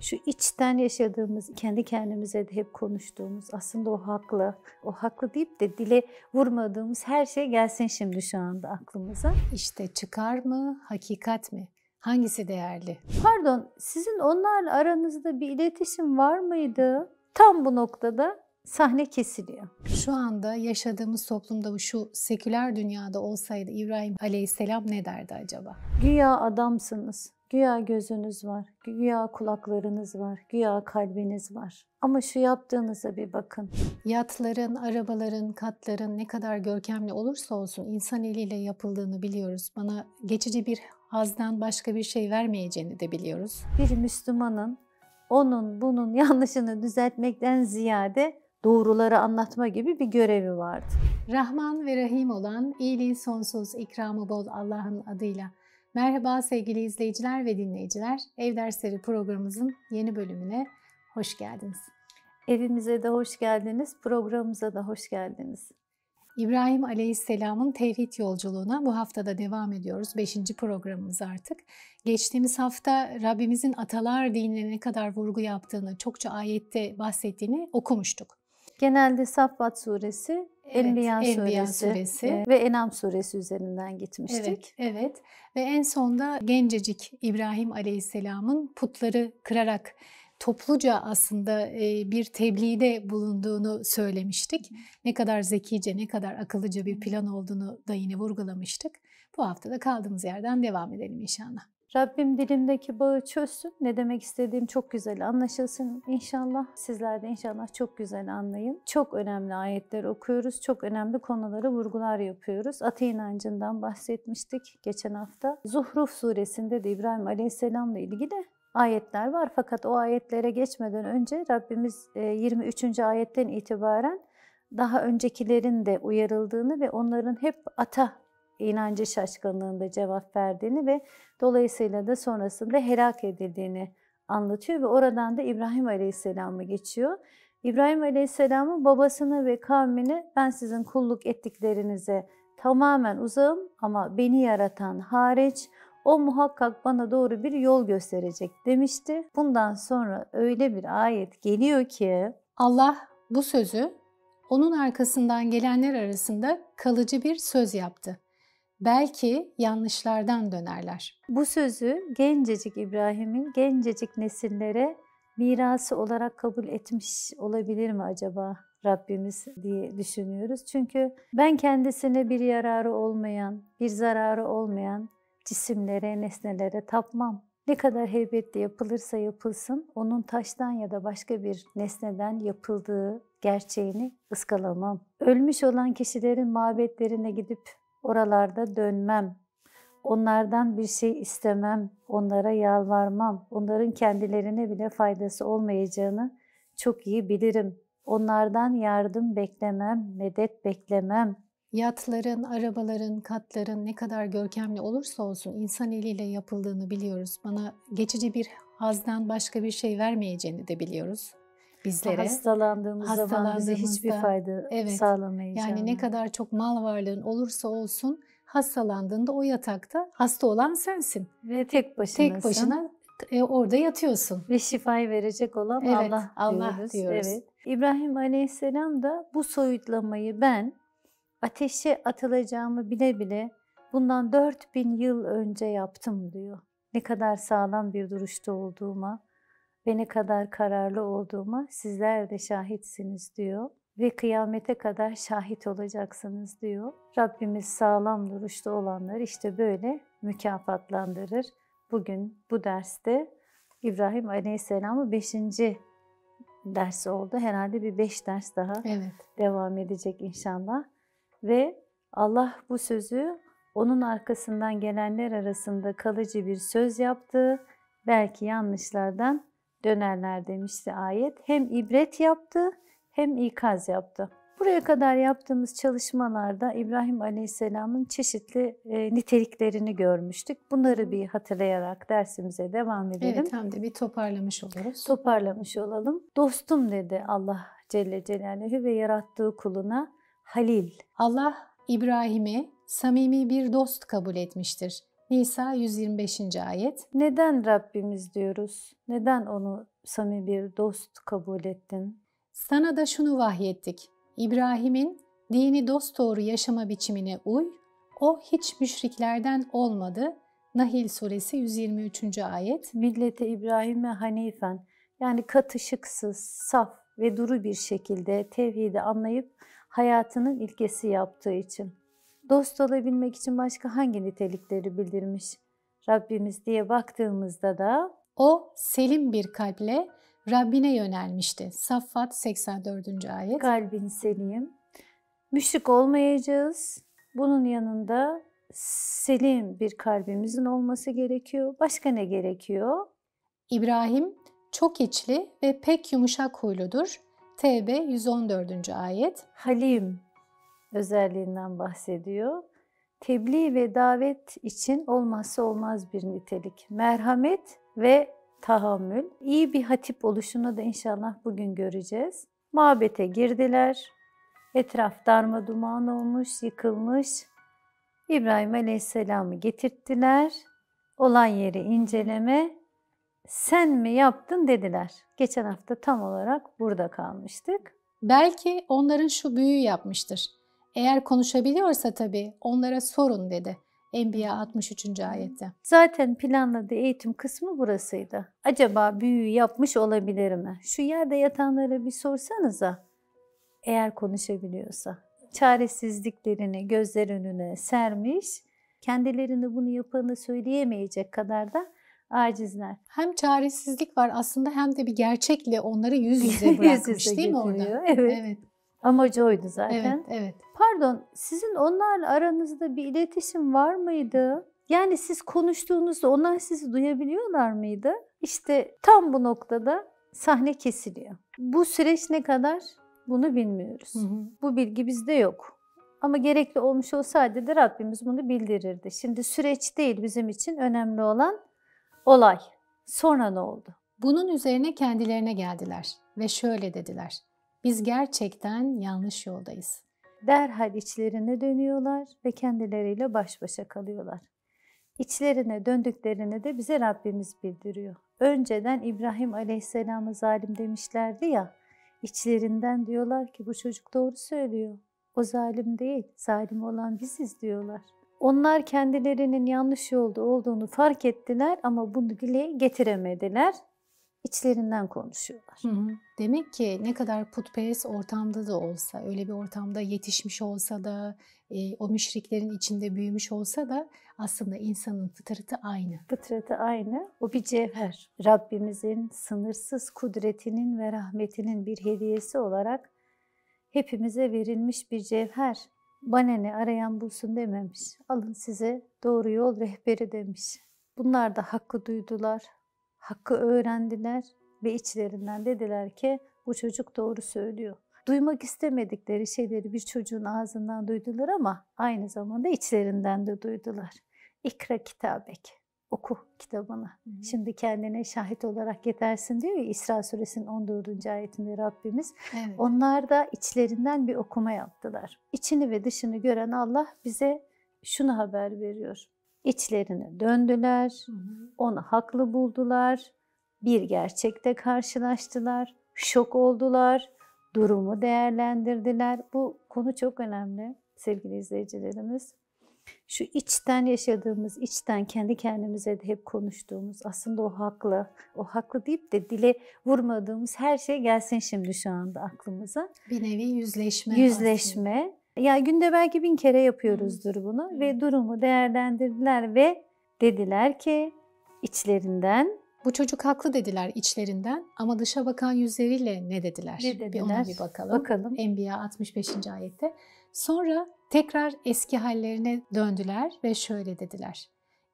Şu içten yaşadığımız, kendi kendimize de hep konuştuğumuz, aslında o haklı deyip de dile vurmadığımız her şey gelsin şimdi şu anda aklımıza. İşte çıkar mı, hakikat mi? Hangisi değerli? Pardon, sizin onlarla aranızda bir iletişim var mıydı? Tam bu noktada sahne kesiliyor. Şu anda yaşadığımız toplumda şu seküler dünyada olsaydı İbrahim Aleyhisselam ne derdi acaba? Güya adamsınız, güya gözünüz var, güya kulaklarınız var, güya kalbiniz var. Ama şu yaptığınıza bir bakın. Yatların, arabaların, katların ne kadar görkemli olursa olsun insan eliyle yapıldığını biliyoruz. Bana geçici bir hazdan başka bir şey vermeyeceğini de biliyoruz. Bir Müslümanın onun bunun yanlışını düzeltmekten ziyade doğruları anlatma gibi bir görevi vardı. Rahman ve Rahim olan, iyiliği sonsuz, ikramı bol Allah'ın adıyla. Merhaba sevgili izleyiciler ve dinleyiciler. Ev Dersleri programımızın yeni bölümüne hoş geldiniz. Evimize de hoş geldiniz, programımıza da hoş geldiniz. İbrahim Aleyhisselam'ın tevhid yolculuğuna bu haftada devam ediyoruz. 5. programımız artık. Geçtiğimiz hafta Rabbimizin atalar dinine ne kadar vurgu yaptığını, çokça ayette bahsettiğini okumuştuk. Genelde Saffat Suresi, Evet, Enbiya Enbiya Suresi ve En'am Suresi üzerinden gitmiştik. Evet. Ve en sonda gencecik İbrahim Aleyhisselam'ın putları kırarak topluca aslında bir tebliğde bulunduğunu söylemiştik. Ne kadar zekice, ne kadar akıllıca bir plan olduğunu da yine vurgulamıştık. Bu hafta da kaldığımız yerden devam edelim inşallah. Rabbim dilimdeki bağı çözsün. Ne demek istediğim çok güzel anlaşılsın inşallah. Sizler de inşallah çok güzel anlayın. Çok önemli ayetler okuyoruz. Çok önemli konulara vurgular yapıyoruz. Ata inancından bahsetmiştik geçen hafta. Zuhruf suresinde de İbrahim Aleyhisselam'la ilgili ayetler var. Fakat o ayetlere geçmeden önce Rabbimiz 23. ayetten itibaren daha öncekilerin de uyarıldığını ve onların hep ata inancı şaşkınlığında cevap verdiğini ve dolayısıyla da sonrasında helak edildiğini anlatıyor ve oradan da İbrahim Aleyhisselam'a geçiyor. İbrahim Aleyhisselam'ın babasına ve kavmine ben sizin kulluk ettiklerinize tamamen uzağım ama beni yaratan hariç o muhakkak bana doğru bir yol gösterecek demişti. Bundan sonra öyle bir ayet geliyor ki Allah bu sözü onun arkasından gelenler arasında kalıcı bir söz yaptı. Belki yanlışlardan dönerler. Bu sözü gencecik İbrahim'in gencecik nesillere mirası olarak kabul etmiş olabilir mi acaba Rabbimiz diye düşünüyoruz. Çünkü ben kendisine bir yararı olmayan, bir zararı olmayan cisimlere, nesnelere tapmam. Ne kadar heybetli yapılırsa yapılsın, onun taştan ya da başka bir nesneden yapıldığı gerçeğini ıskalamam. Ölmüş olan kişilerin mabetlerine gidip oralarda dönmem. Onlardan bir şey istemem, onlara yalvarmam. Onların kendilerine bile faydası olmayacağını çok iyi bilirim. Onlardan yardım beklemem, medet beklemem. Yatların, arabaların, katların ne kadar görkemli olursa olsun insan eliyle yapıldığını biliyoruz. Bana geçici bir hazdan başka bir şey vermeyeceğini de biliyoruz bizlere. Hastalandığımız zaman bize hiçbir fayda sağlamayacağını. Yani ne kadar çok mal varlığın olursa olsun hastalandığında o yatakta hasta olan sensin. Ve tek başınasın. Tek başına orada yatıyorsun. Ve şifayı verecek olan Allah diyoruz. Evet. İbrahim Aleyhisselam da bu soyutlamayı ben ateşe atılacağımı bile bile bundan 4000 yıl önce yaptım diyor. Ne kadar sağlam bir duruşta olduğuma ve ne kadar kararlı olduğuma sizler de şahitsiniz diyor. Ve kıyamete kadar şahit olacaksınız diyor. Rabbimiz sağlam duruşta olanları işte böyle mükafatlandırır. Bugün bu derste İbrahim Aleyhisselam'ın 5. dersi oldu. Herhalde bir 5 ders daha devam edecek inşallah. Ve Allah bu sözü onun arkasından gelenler arasında kalıcı bir söz yaptı. Belki yanlışlardan dönerler demişti ayet. Hem ibret yaptı hem ikaz yaptı. Buraya kadar yaptığımız çalışmalarda İbrahim Aleyhisselam'ın çeşitli niteliklerini görmüştük. Bunları bir hatırlayarak dersimize devam edelim. Evet, hem de bir toparlamış oluruz. Toparlamış olalım. Dostum dedi Allah Celle Celaluhu ve yarattığı kuluna Halil. Allah İbrahim'i samimi bir dost kabul etmiştir. Nisa 125. ayet. Neden Rabbimiz diyoruz? Neden onu samimi bir dost kabul ettin? Sana da şunu vahyettik. İbrahim'in dini dosdoğru yaşama biçimine uy. O hiç müşriklerden olmadı. Nahil suresi 123. ayet. Millete İbrahim'e hanifen, yani katışıksız, saf ve duru bir şekilde tevhidi anlayıp hayatının ilkesi yaptığı için. Dost olabilmek için başka hangi nitelikleri bildirmiş Rabbimiz diye baktığımızda da o selim bir kalple Rabbine yönelmişti. Saffat 84. ayet. Kalbin selim. Müşrik olmayacağız. Bunun yanında selim bir kalbimizin olması gerekiyor. Başka ne gerekiyor? İbrahim çok içli ve pek yumuşak huyludur. Tevbe 114. ayet. Halim özelliğinden bahsediyor. Tebliğ ve davet için olmazsa olmaz bir nitelik. Merhamet ve tahammül. İyi bir hatip oluşunu da inşallah bugün göreceğiz. Mabete girdiler. Etraf darmaduman olmuş, yıkılmış. İbrahim Aleyhisselam'ı getirttiler. Olan yeri inceleme. Sen mi yaptın dediler. Geçen hafta tam olarak burada kalmıştık. Belki onların şu büyüyü yapmıştır. Eğer konuşabiliyorsa tabii onlara sorun dedi. Enbiya 63. ayette. Zaten planladığı eğitim kısmı burasıydı. Acaba büyü yapmış olabilir mi? Şu yerde yatanlara bir sorsanıza. Eğer konuşabiliyorsa. Çaresizliklerini gözler önüne sermiş. Kendilerine bunu yapanı söyleyemeyecek kadar da acizler. Hem çaresizlik var aslında hem de bir gerçekle onları yüz yüze bırakmış değil mi orada? Evet. Amacı oydu zaten. Evet. Pardon, sizin onlarla aranızda bir iletişim var mıydı? Yani siz konuştuğunuzda onlar sizi duyabiliyorlar mıydı? İşte tam bu noktada sahne kesiliyor. Bu süreç ne kadar? Bunu bilmiyoruz. Bu bilgi bizde yok. Ama gerekli olmuş olsaydı da Rabbimiz bunu bildirirdi. Şimdi süreç değil bizim için önemli olan olay. Sonra ne oldu? Bunun üzerine kendilerine geldiler ve şöyle dediler. Biz gerçekten yanlış yoldayız. Derhal içlerine dönüyorlar ve kendileriyle baş başa kalıyorlar. İçlerine döndüklerini de bize Rabbimiz bildiriyor. Önceden İbrahim Aleyhisselam'a zalim demişlerdi ya, içlerinden diyorlar ki bu çocuk doğru söylüyor. O zalim değil, zalim olan biziz diyorlar. Onlar kendilerinin yanlış yolda olduğunu fark ettiler ama bunu dile getiremediler. İçlerinden konuşuyorlar. Demek ki ne kadar putperest ortamda da olsa, öyle bir ortamda yetişmiş olsa da, o müşriklerin içinde büyümüş olsa da aslında insanın fıtratı aynı. Fıtratı aynı. O bir cevher. Rabbimizin sınırsız kudretinin ve rahmetinin bir hediyesi olarak hepimize verilmiş bir cevher. Bana ne arayan bulsun dememiş. Alın size doğru yol rehberi demiş. Bunlar da hakkı duydular. Hakkı öğrendiler ve içlerinden dediler ki bu çocuk doğru söylüyor. Duymak istemedikleri şeyleri bir çocuğun ağzından duydular ama aynı zamanda içlerinden de duydular. İkra kitabek, oku kitabını. Şimdi kendine şahit olarak yetersin diyor ya İsra suresinin 14. ayetinde Rabbimiz. Evet. Onlar da içlerinden bir okuma yaptılar. İçini ve dışını gören Allah bize şunu haber veriyor. İçlerine döndüler, onu haklı buldular, bir gerçekte karşılaştılar, şok oldular, durumu değerlendirdiler. Bu konu çok önemli sevgili izleyicilerimiz. Şu içten yaşadığımız, içten kendi kendimize de hep konuştuğumuz, aslında o haklı deyip de dile vurmadığımız her şey gelsin şimdi şu anda aklımıza. Bir nevi yüzleşme. Yüzleşme. Ya günde belki 1000 kere yapıyoruzdur bunu ve durumu değerlendirdiler ve dediler ki içlerinden. Bu çocuk haklı dediler içlerinden ama dışa bakan yüzleriyle ne dediler? Ne dediler? Bir ona bir bakalım. Enbiya 65. ayette. Sonra tekrar eski hallerine döndüler ve şöyle dediler.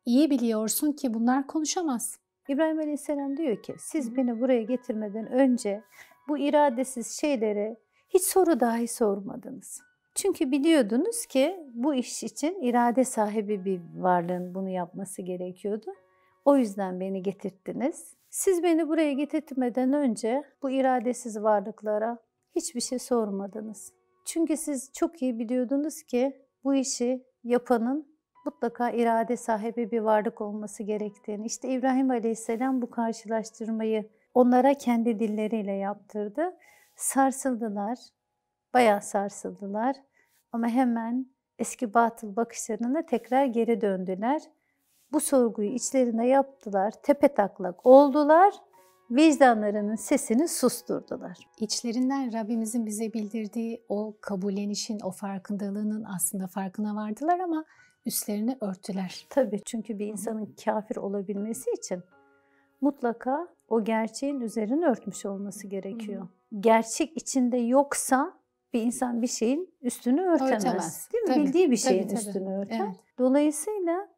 İyi biliyorsun ki bunlar konuşamaz. İbrahim Aleyhisselam diyor ki siz beni buraya getirmeden önce bu iradesiz şeylere hiç soru dahi sormadınız. Çünkü biliyordunuz ki bu iş için irade sahibi bir varlığın bunu yapması gerekiyordu. O yüzden beni getirttiniz. Siz beni buraya getirtmeden önce bu iradesiz varlıklara hiçbir şey sormadınız. Çünkü siz çok iyi biliyordunuz ki bu işi yapanın mutlaka irade sahibi bir varlık olması gerektiğini, işte İbrahim Aleyhisselam bu karşılaştırmayı onlara kendi dilleriyle yaptırdı. Sarsıldılar, bayağı sarsıldılar ama hemen eski batıl bakışlarına tekrar geri döndüler. Bu sorguyu içlerine yaptılar, tepetaklak oldular, vicdanlarının sesini susturdular. İçlerinden Rabbimizin bize bildirdiği o kabullenişin, o farkındalığının aslında farkına vardılar ama üstlerini örttüler. Tabii, çünkü bir insanın kafir olabilmesi için mutlaka o gerçeğin üzerini örtmüş olması gerekiyor. Gerçek içinde yoksa bir insan bir şeyin üstünü örtemez. Değil mi? Tabii. Bildiği bir şeyin Tabii. üstünü örter. Evet. Dolayısıyla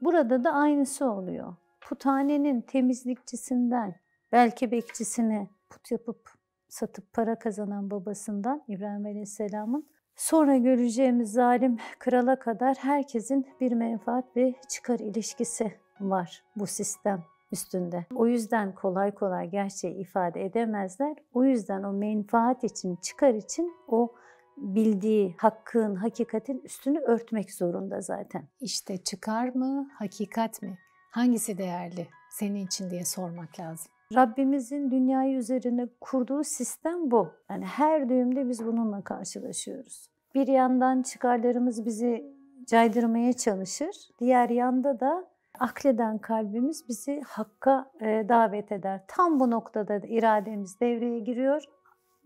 burada da aynısı oluyor. Puthanenin temizlikçisinden belki bekçisine put yapıp satıp para kazanan babasından İbrahim Aleyhisselam'ın sonra göreceğimiz zalim krala kadar herkesin bir menfaat ve çıkar ilişkisi var bu sistem üstünde. O yüzden kolay kolay gerçeği ifade edemezler. O yüzden o menfaat için, çıkar için o bildiği hakkın, hakikatin üstünü örtmek zorunda zaten. İşte çıkar mı, hakikat mi? Hangisi değerli senin için diye sormak lazım. Rabbimizin dünyayı üzerine kurduğu sistem bu. Yani her düğümde biz bununla karşılaşıyoruz. Bir yandan çıkarlarımız bizi caydırmaya çalışır. Diğer yanda da akleden kalbimiz bizi hakka davet eder. Tam bu noktada da irademiz devreye giriyor.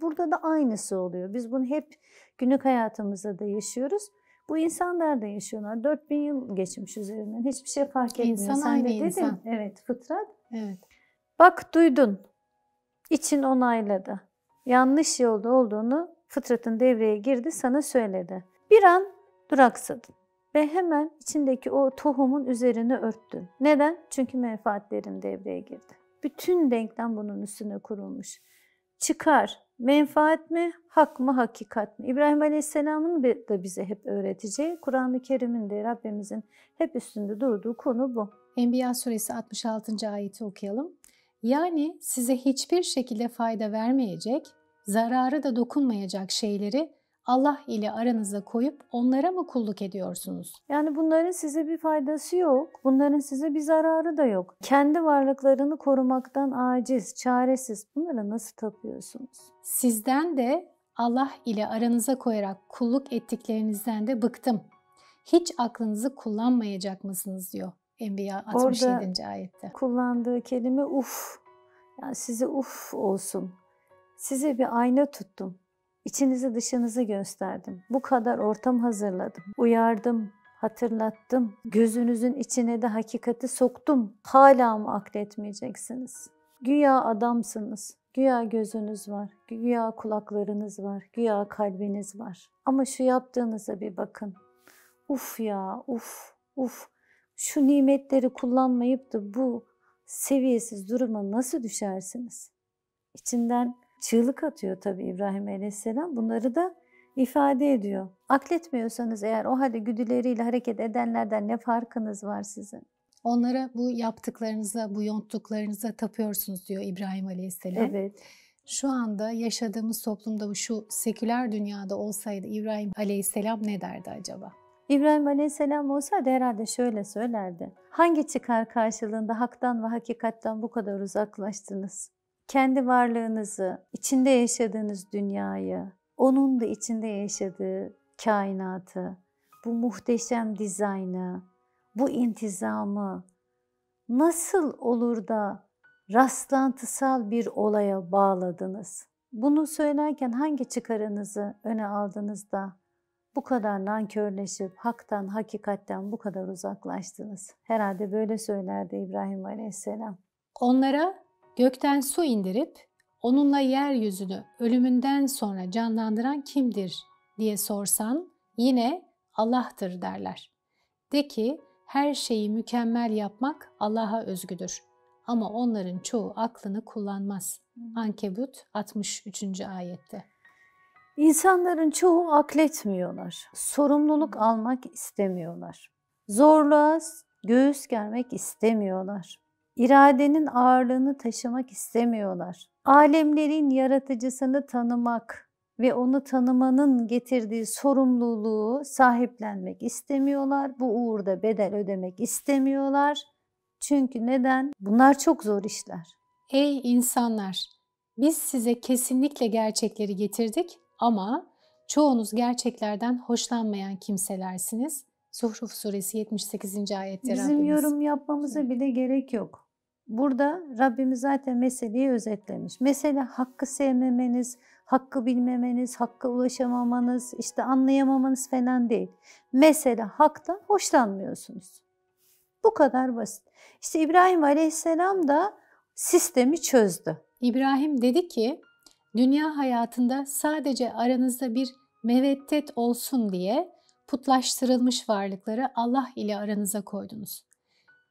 Burada da aynısı oluyor. Biz bunu hep günlük hayatımızda da yaşıyoruz. Bu insanlar da yaşıyorlar. 4000 yıl geçmiş üzerinden. Hiçbir şey fark etmiyor. İnsan Sen aynı de dedin. insan. Evet, fıtrat. Evet. Bak duydun. İçin onayladı. Yanlış yolda olduğunu fıtratın devreye girdi, sana söyledi. Bir an duraksadın ve hemen içindeki o tohumun üzerine örttün. Neden? Çünkü menfaatlerin devreye girdi. Bütün denklem bunun üstüne kurulmuş. Çıkar, menfaat mi, hak mı, hakikat mi? İbrahim Aleyhisselam'ın da bize hep öğreteceği, Kur'an-ı Kerim'in de Rabbimizin hep üstünde durduğu konu bu. Enbiya suresi 66. ayeti okuyalım. Yani size hiçbir şekilde fayda vermeyecek, zararı da dokunmayacak şeyleri Allah ile aranıza koyup onlara mı kulluk ediyorsunuz? Yani bunların size bir faydası yok, bunların size bir zararı da yok. Kendi varlıklarını korumaktan aciz, çaresiz. Bunlara nasıl tapıyorsunuz? Sizden de Allah ile aranıza koyarak kulluk ettiklerinizden de bıktım. Hiç aklınızı kullanmayacak mısınız diyor Enbiya 67. Orada ayette. kullandığı kelime uf. Yani size uf olsun. Size bir ayna tuttum. İçinizi dışınızı gösterdim. Bu kadar ortam hazırladım. Uyardım, hatırlattım. Gözünüzün içine de hakikati soktum. Hala mı akletmeyeceksiniz? Güya adamsınız. Güya gözünüz var. Güya kulaklarınız var. Güya kalbiniz var. Ama şu yaptığınıza bir bakın. Uf ya, uf, uf. Şu nimetleri kullanmayıp da bu seviyesiz duruma nasıl düşersiniz? İçinden çığlık atıyor tabii İbrahim Aleyhisselam. Bunları da ifade ediyor. Akletmiyorsanız eğer o halde güdüleriyle hareket edenlerden ne farkınız var sizin? Onlara bu yaptıklarınıza, bu yonttuklarınıza tapıyorsunuz diyor İbrahim Aleyhisselam. Evet. Şu anda yaşadığımız toplumda şu seküler dünyada olsaydı İbrahim Aleyhisselam ne derdi acaba? İbrahim Aleyhisselam olsaydı herhalde şöyle söylerdi. Hangi çıkar karşılığında haktan ve hakikatten bu kadar uzaklaştınız? Kendi varlığınızı, içinde yaşadığınız dünyayı, onun da içinde yaşadığı kainatı, bu muhteşem dizaynı, bu intizamı nasıl olur da rastlantısal bir olaya bağladınız? Bunu söylerken hangi çıkarınızı öne aldınız da bu kadar nankörleşip haktan, hakikatten bu kadar uzaklaştınız? Herhalde böyle söylerdi İbrahim Aleyhisselam. Onlara gökten su indirip onunla yeryüzünü ölümünden sonra canlandıran kimdir diye sorsan yine Allah'tır derler. De ki her şeyi mükemmel yapmak Allah'a özgüdür. Ama onların çoğu aklını kullanmaz. Ankebut 63. ayette. İnsanların çoğu akletmiyorlar. Sorumluluk almak istemiyorlar. Zorluğa göğüs germek istemiyorlar. İradenin ağırlığını taşımak istemiyorlar. Alemlerin yaratıcısını tanımak, ve onu tanımanın getirdiği sorumluluğu sahiplenmek istemiyorlar. Bu uğurda bedel ödemek istemiyorlar. Çünkü neden? Bunlar çok zor işler. Ey insanlar! Biz size kesinlikle gerçekleri getirdik ama çoğunuz gerçeklerden hoşlanmayan kimselersiniz. Zuhruf suresi 78. ayette Bizim Rabbimiz. yorum yapmamıza bile gerek yok. Burada Rabbimiz zaten meseleyi özetlemiş. Mesele hakkı sevmemeniz, hakkı bilmemeniz, hakka ulaşamamanız, işte anlayamamanız falan değil. Mesele haktan hoşlanmıyorsunuz. Bu kadar basit. İşte İbrahim Aleyhisselam da sistemi çözdü. İbrahim dedi ki, dünya hayatında sadece aranızda bir meveddet olsun diye putlaştırılmış varlıkları Allah ile aranıza koydunuz.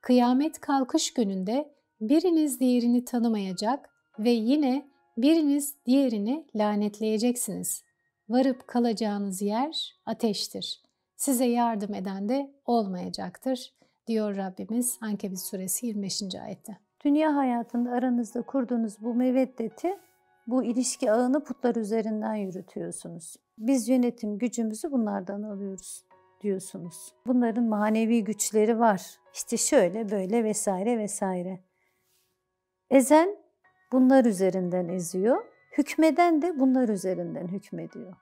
Kıyamet kalkış gününde biriniz diğerini tanımayacak ve yine biriniz diğerini lanetleyeceksiniz. Varıp kalacağınız yer ateştir. Size yardım eden de olmayacaktır, diyor Rabbimiz Ankebut suresi 25. ayette. Dünya hayatında aranızda kurduğunuz bu meveddeti, bu ilişki ağını putlar üzerinden yürütüyorsunuz. Biz yönetim gücümüzü bunlardan alıyoruz diyorsunuz. Bunların manevi güçleri var. İşte şöyle böyle vesaire vesaire. Ezen bunlar üzerinden eziyor. Hükmeden de bunlar üzerinden hükmediyor.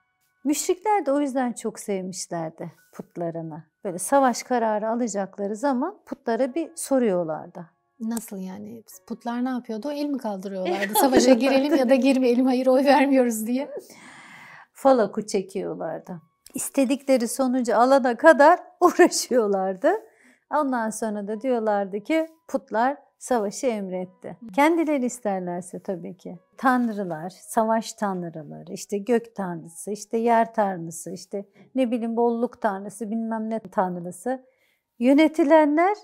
Müşrikler de o yüzden çok sevmişlerdi putlarını. Böyle savaş kararı alacakları zaman putlara bir soruyorlardı. Nasıl yani? Putlar ne yapıyordu? El mi kaldırıyorlardı? Savaşa girelim ya da girmeyelim, hayır oy vermiyoruz diye. Falaku çekiyorlardı. İstedikleri sonucu alana kadar uğraşıyorlardı. Ondan sonra da diyorlardı ki putlar savaşı emretti. Kendileri isterlerse tabii ki. Tanrılar, savaş tanrıları, işte gök tanrısı, işte yer tanrısı, işte ne bileyim bolluk tanrısı, bilmem ne tanrısı. Yönetilenler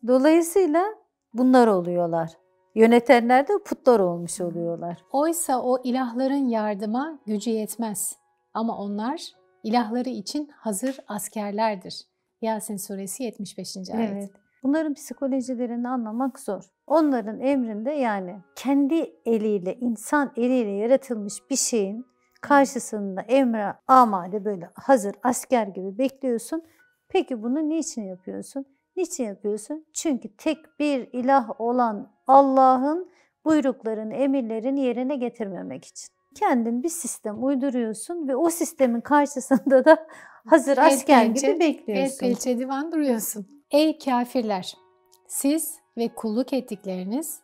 dolayısıyla bunlar oluyorlar. Yönetenler de putlar olmuş oluyorlar. Oysa o ilahların yardıma gücü yetmez. Ama onlar ilahları için hazır askerlerdir. Yasin suresi 75. ayet. Evet. Bunların psikolojilerini anlamak zor. Onların emrinde, yani kendi eliyle, insan eliyle yaratılmış bir şeyin karşısında emre amade böyle hazır asker gibi bekliyorsun. Peki bunu niçin yapıyorsun? Niçin yapıyorsun? Çünkü tek bir ilah olan Allah'ın buyruklarını, emirlerini yerine getirmemek için. Kendin bir sistem uyduruyorsun ve o sistemin karşısında da hazır asker gibi bekliyorsun. El pençe divan duruyorsun. Ey kafirler! Siz ve kulluk ettikleriniz,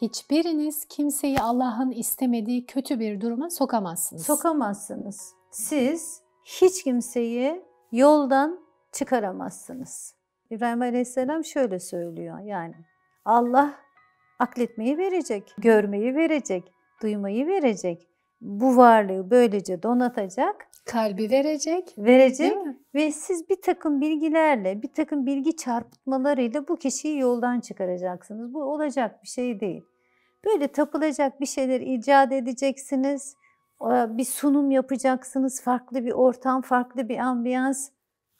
hiçbiriniz kimseyi Allah'ın istemediği kötü bir duruma sokamazsınız. Sokamazsınız. Siz hiç kimseyi yoldan çıkaramazsınız. İbrahim Aleyhisselam şöyle söylüyor, yani Allah akletmeyi verecek, görmeyi verecek, duymayı verecek. Bu varlığı böylece donatacak. Kalbi verecek. Ve siz bir takım bilgilerle, bir takım bilgi çarpıtmalarıyla bu kişiyi yoldan çıkaracaksınız. Bu olacak bir şey değil. Böyle tapılacak bir şeyler icat edeceksiniz. Bir sunum yapacaksınız. Farklı bir ortam, farklı bir ambiyans.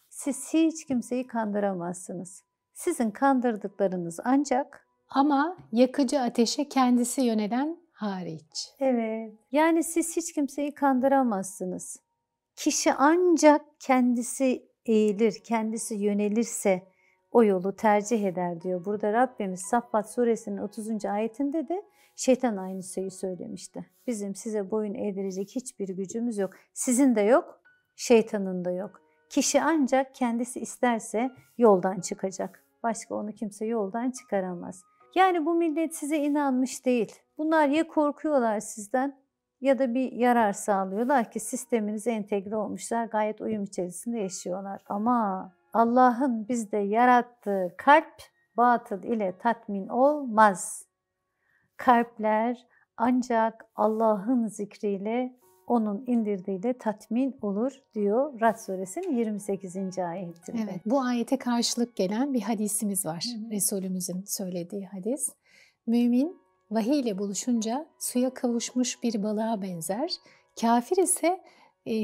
Siz hiç kimseyi kandıramazsınız. Sizin kandırdıklarınız ancak... Ama yakıcı ateşe kendisi yönelen hariç. Evet. Yani siz hiç kimseyi kandıramazsınız. Kişi ancak kendisi eğilir, kendisi yönelirse o yolu tercih eder diyor. Burada Rabbimiz Saffat suresinin 30. ayetinde de şeytan aynı şeyi söylemişti. Bizim size boyun eğdirecek hiçbir gücümüz yok. Sizin de yok, şeytanın da yok. Kişi ancak kendisi isterse yoldan çıkacak. Başka onu kimse yoldan çıkaramaz. Yani bu millet size inanmış değil. Bunlar ya korkuyorlar sizden ya da bir yarar sağlıyorlar ki sisteminize entegre olmuşlar. Gayet uyum içerisinde yaşıyorlar. Ama Allah'ın bizde yarattığı kalp batıl ile tatmin olmaz. Kalpler ancak Allah'ın zikriyle, onun indirdiğiyle tatmin olur diyor Rad suresinin 28. ayetinde. Evet, bu ayete karşılık gelen bir hadisimiz var. Resulümüzün söylediği hadis. Mümin vahiy ile buluşunca suya kavuşmuş bir balığa benzer. Kafir ise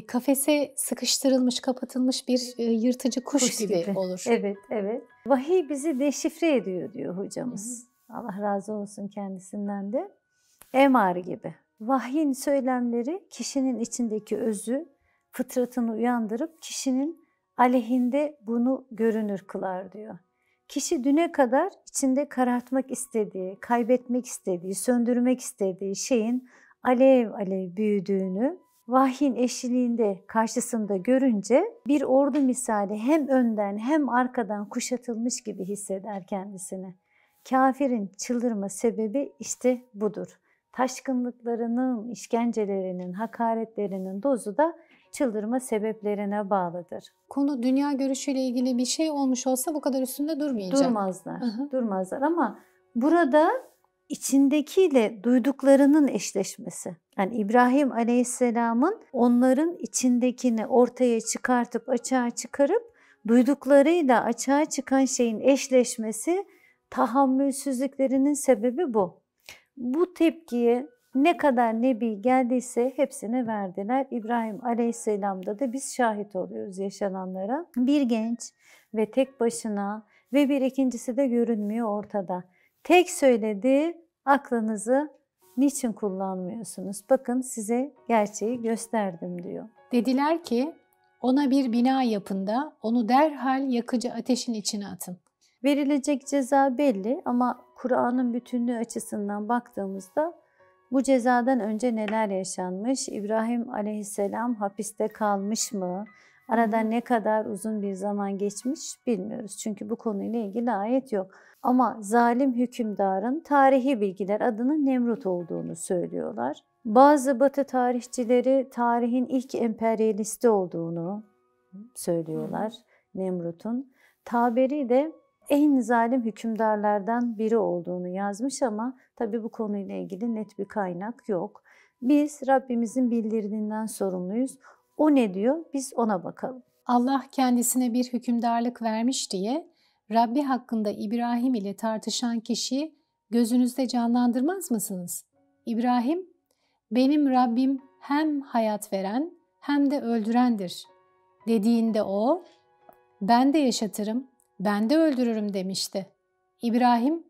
kafese sıkıştırılmış, kapatılmış bir yırtıcı kuş gibi olur. Evet, evet. Vahiy bizi deşifre ediyor diyor hocamız. Allah razı olsun kendisinden de. Emar gibi. Vahyin söylemleri kişinin içindeki özü, fıtratını uyandırıp kişinin aleyhinde bunu görünür kılar diyor. Kişi düne kadar içinde karartmak istediği, kaybetmek istediği, söndürmek istediği şeyin alev alev büyüdüğünü vahyin eşliğinde karşısında görünce bir ordu misali hem önden hem arkadan kuşatılmış gibi hisseder kendisini. Kafirin çıldırma sebebi işte budur. Taşkınlıklarının, işkencelerinin, hakaretlerinin dozu da çıldırma sebeplerine bağlıdır. Konu dünya görüşüyle ilgili bir şey olmuş olsa bu kadar üstünde durmayacak. Durmazlar ama burada içindekiyle duyduklarının eşleşmesi. Yani İbrahim Aleyhisselam'ın onların içindekini ortaya çıkartıp açığa çıkarıp duyduklarıyla açığa çıkan şeyin eşleşmesi, tahammülsüzlüklerinin sebebi bu. Bu tepkiye ne kadar nebi geldiyse hepsini verdiler. İbrahim Aleyhisselam'da da biz şahit oluyoruz yaşananlara. Bir genç ve tek başına ve bir ikincisi de görünmüyor ortada. Tek söylediği aklınızı niçin kullanmıyorsunuz? Bakın size gerçeği gösterdim diyor. Dediler ki ona bir bina yapın da onu derhal yakıcı ateşin içine atın. Verilecek ceza belli ama Kur'an'ın bütünlüğü açısından baktığımızda bu cezadan önce neler yaşanmış? İbrahim Aleyhisselam hapiste kalmış mı? Aradan ne kadar uzun bir zaman geçmiş bilmiyoruz. Çünkü bu konuyla ilgili ayet yok. Ama zalim hükümdarın tarihi bilgiler adının Nemrut olduğunu söylüyorlar. Bazı Batı tarihçileri tarihin ilk emperyalisti olduğunu söylüyorlar Nemrut'un. Taberi de en zalim hükümdarlardan biri olduğunu yazmış ama tabii bu konuyla ilgili net bir kaynak yok. Biz Rabbimizin bildirdiğinden sorumluyuz. O ne diyor? Biz ona bakalım. Allah kendisine bir hükümdarlık vermiş diye Rabbi hakkında İbrahim ile tartışan kişiyi gözünüzde canlandırmaz mısınız? İbrahim, benim Rabbim hem hayat veren hem de öldürendir dediğinde o, ben de yaşatırım, ben de öldürürüm demişti. İbrahim,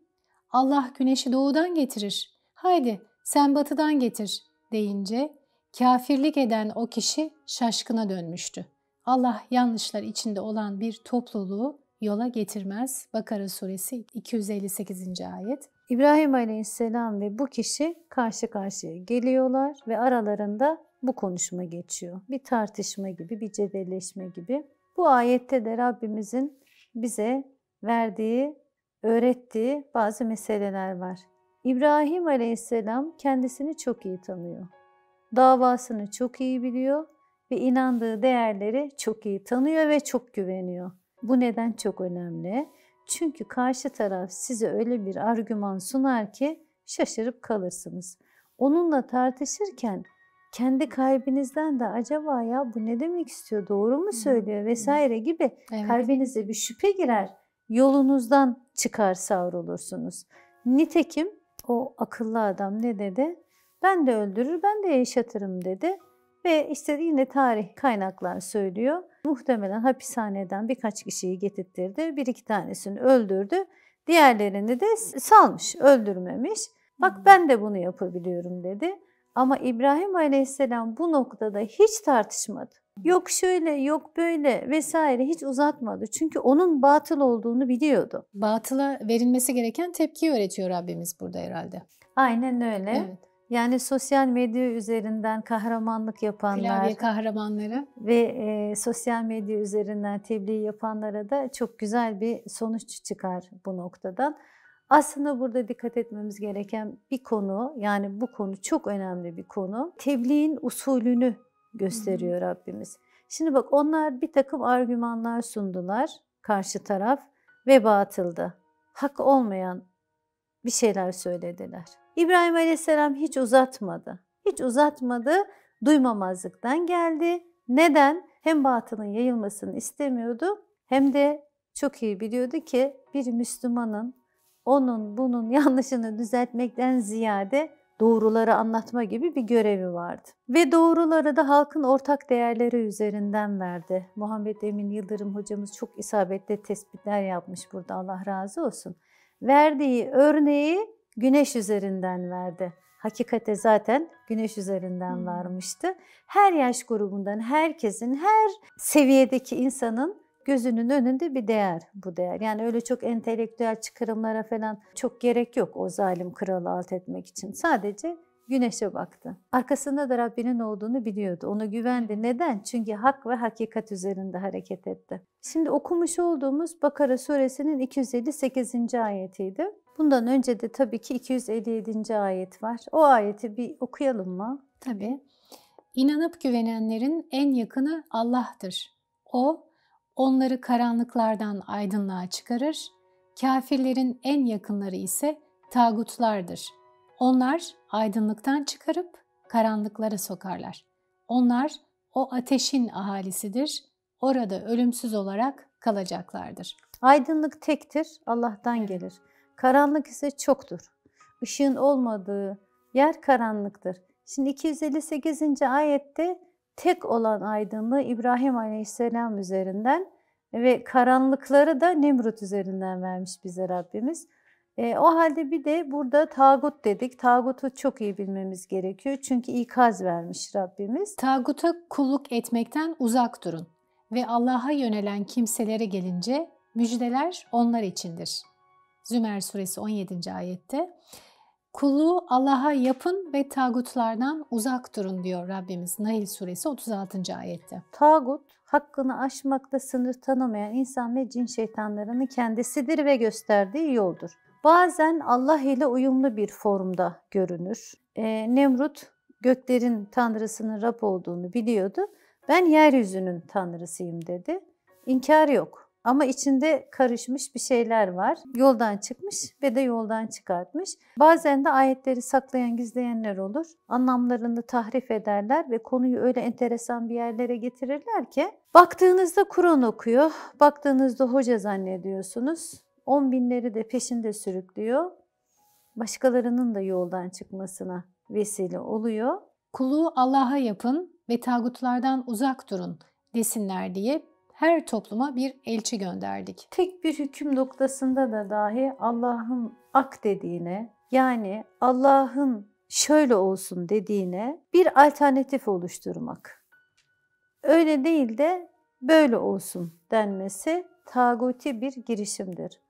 Allah güneşi doğudan getirir, haydi sen batıdan getir deyince kafirlik eden o kişi şaşkına dönmüştü. Allah yanlışlar içinde olan bir topluluğu yola getirmez. Bakara suresi 258. ayet. İbrahim Aleyhisselam ve bu kişi karşı karşıya geliyorlar ve aralarında bu konuşma geçiyor. Bir tartışma gibi, bir cebelleşme gibi. Bu ayette de Rabbimizin bize verdiği, öğrettiği bazı meseleler var. İbrahim Aleyhisselam kendisini çok iyi tanıyor. Davasını çok iyi biliyor ve inandığı değerleri çok iyi tanıyor ve çok güveniyor. Bu neden çok önemli? Çünkü karşı taraf size öyle bir argüman sunar ki şaşırıp kalırsınız. Onunla tartışırken kendi kalbinizden de acaba ya bu ne demek istiyor, doğru mu söylüyor vesaire gibi kalbinize bir şüphe girer. Yolunuzdan çıkar savrulursunuz. Nitekim o akıllı adam ne dedi? Ben de öldürür, ben de yaşatırım dedi. Ve işte yine tarih kaynaklar söylüyor. Muhtemelen hapishaneden birkaç kişiyi getirtirdi. Bir iki tanesini öldürdü. Diğerlerini de salmış, öldürmemiş. Bak ben de bunu yapabiliyorum dedi. Ama İbrahim Aleyhisselam bu noktada hiç tartışmadı. Yok şöyle, yok böyle vesaire hiç uzatmadı. Çünkü onun batıl olduğunu biliyordu. Batıla verilmesi gereken tepkiyi öğretiyor Rabbimiz burada herhalde. Aynen öyle. Evet. Yani sosyal medya üzerinden kahramanlık yapanlar, klavye kahramanları ve sosyal medya üzerinden tebliğ yapanlara da çok güzel bir sonuç çıkar bu noktadan. Aslında burada dikkat etmemiz gereken bir konu, yani bu konu çok önemli bir konu. Tebliğin usulünü gösteriyor Rabbimiz. Şimdi bak onlar bir takım argümanlar sundular karşı taraf ve batıldı. Hak olmayan bir şeyler söylediler. İbrahim Aleyhisselam hiç uzatmadı. Hiç uzatmadı. Duymamazlıktan geldi. Neden? Hem batılın yayılmasını istemiyordu hem de çok iyi biliyordu ki bir Müslümanın onun bunun yanlışını düzeltmekten ziyade doğruları anlatma gibi bir görevi vardı. Ve doğruları da halkın ortak değerleri üzerinden verdi. Muhammed Emin Yıldırım hocamız çok isabetli tespitler yapmış burada, Allah razı olsun. Verdiği örneği güneş üzerinden verdi. hakikate zaten güneş üzerinden varmıştı. Her yaş grubundan herkesin, her seviyedeki insanın gözünün önünde bir değer bu değer. Yani öyle çok entelektüel çıkarımlara falan çok gerek yok o zalim kralı alt etmek için. Sadece güneşe baktı. Arkasında da Rabbinin olduğunu biliyordu. Ona güvendi. Neden? Çünkü hak ve hakikat üzerinde hareket etti. Şimdi okumuş olduğumuz Bakara suresinin 258. ayetiydi. Bundan önce de tabii ki 257. ayet var. O ayeti bir okuyalım mı? Tabii. İnanıp güvenenlerin en yakını Allah'tır. O, onları karanlıklardan aydınlığa çıkarır. Kafirlerin en yakınları ise tağutlardır. Onlar aydınlıktan çıkarıp karanlıklara sokarlar. Onlar o ateşin ahalisidir. Orada ölümsüz olarak kalacaklardır. Aydınlık tektir, Allah'tan gelir. Karanlık ise çoktur. Işığın olmadığı yer karanlıktır. Şimdi 258. ayette tek olan aydınlığı İbrahim Aleyhisselam üzerinden ve karanlıkları da Nemrut üzerinden vermiş bize Rabbimiz. O halde bir de burada tağut dedik. Tağutu çok iyi bilmemiz gerekiyor. Çünkü ikaz vermiş Rabbimiz. Tağuta kulluk etmekten uzak durun ve Allah'a yönelen kimselere gelince müjdeler onlar içindir. Zümer suresi 17. ayette. Kulluğu Allah'a yapın ve tağutlardan uzak durun diyor Rabbimiz Nahl suresi 36. ayette. Tağut, hakkını aşmakta sınır tanımayan insan ve cin şeytanlarının kendisidir ve gösterdiği yoldur. Bazen Allah ile uyumlu bir formda görünür. Nemrut göklerin tanrısının Rab olduğunu biliyordu. Ben yeryüzünün tanrısıyım dedi. İnkar yok. Ama içinde karışmış bir şeyler var. Yoldan çıkmış ve de yoldan çıkartmış. Bazen de ayetleri saklayan, gizleyenler olur. Anlamlarını tahrif ederler ve konuyu öyle enteresan bir yerlere getirirler ki baktığınızda Kur'an okuyor, baktığınızda hoca zannediyorsunuz. 10 binleri de peşinde sürüklüyor. Başkalarının da yoldan çıkmasına vesile oluyor. Kulluğu Allah'a yapın ve tağutlardan uzak durun desinler diye her topluma bir elçi gönderdik. Tek bir hüküm noktasında da dahi Allah'ın ak dediğine, yani Allah'ın şöyle olsun dediğine bir alternatif oluşturmak. Öyle değil de böyle olsun denmesi tağuti bir girişimdir.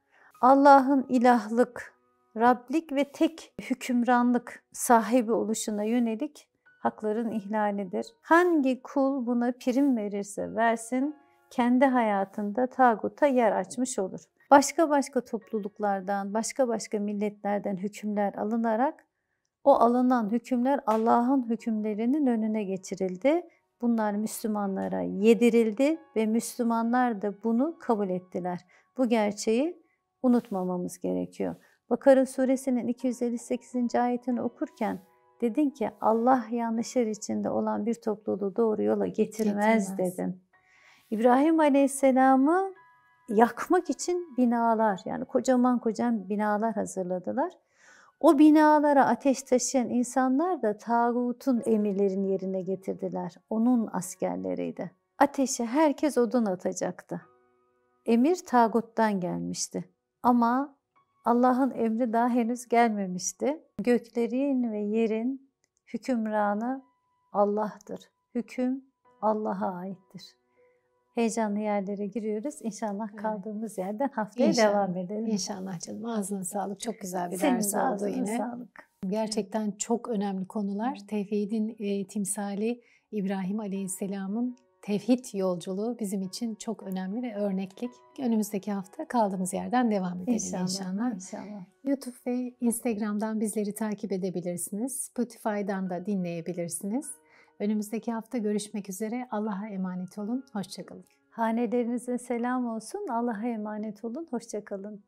Allah'ın ilahlık, Rablik ve tek hükümranlık sahibi oluşuna yönelik hakların ihlalidir. Hangi kul buna prim verirse versin, kendi hayatında tağuta yer açmış olur. Başka topluluklardan, başka milletlerden hükümler alınarak o alınan hükümler Allah'ın hükümlerinin önüne geçirildi. Bunlar Müslümanlara yedirildi ve Müslümanlar da bunu kabul ettiler. Bu gerçeği unutmamamız gerekiyor. Bakara suresinin 258. ayetini okurken dedin ki Allah yanlışlar içinde olan bir topluluğu doğru yola getirmez dedin. İbrahim Aleyhisselam'ı yakmak için binalar, yani kocaman binalar hazırladılar. O binalara ateş taşıyan insanlar da tağutun emirlerini yerine getirdiler. Onun askerleriydi. Ateşe herkes odun atacaktı. Emir tağuttan gelmişti. Ama Allah'ın emri daha henüz gelmemişti. Göklerin ve yerin hükümranı Allah'tır. Hüküm Allah'a aittir. Heyecanlı yerlere giriyoruz. İnşallah kaldığımız yerden haftaya devam edelim. İnşallah canım. Ağzına sağlık. Çok güzel bir ders oldu yine. Sağlık. Gerçekten çok önemli konular. Tevhidin timsali İbrahim Aleyhisselam'ın tevhid yolculuğu bizim için çok önemli ve örneklik. Önümüzdeki hafta kaldığımız yerden devam edelim inşallah. YouTube ve Instagram'dan bizleri takip edebilirsiniz. Spotify'dan da dinleyebilirsiniz. Önümüzdeki hafta görüşmek üzere. Allah'a emanet olun. Hoşça kalın. Hanelerinize selam olsun. Allah'a emanet olun. Hoşça kalın.